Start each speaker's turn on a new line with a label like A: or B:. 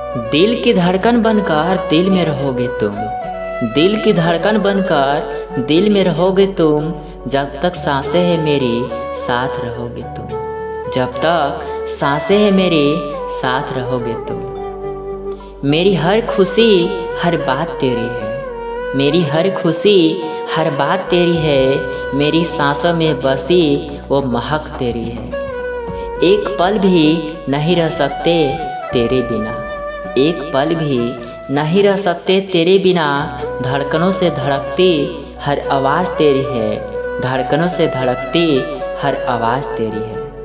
A: दिल की धड़कन बनकर दिल में रहोगे तुम, दिल की धड़कन बनकर दिल में रहोगे तुम, जब तक सांसें हैं मेरी साथ रहोगे तुम, जब तक सांसें हैं मेरी साथ रहोगे तुम। मेरी हर खुशी हर बात तेरी है, मेरी हर खुशी हर बात तेरी है, मेरी सांसों में बसी वो महक तेरी है। एक पल भी नहीं रह सकते तेरे बिना, एक पल भी नहीं रह सकते तेरे बिना, धड़कनों से धड़कती हर आवाज़ तेरी है, धड़कनों से धड़कती हर आवाज़ तेरी है।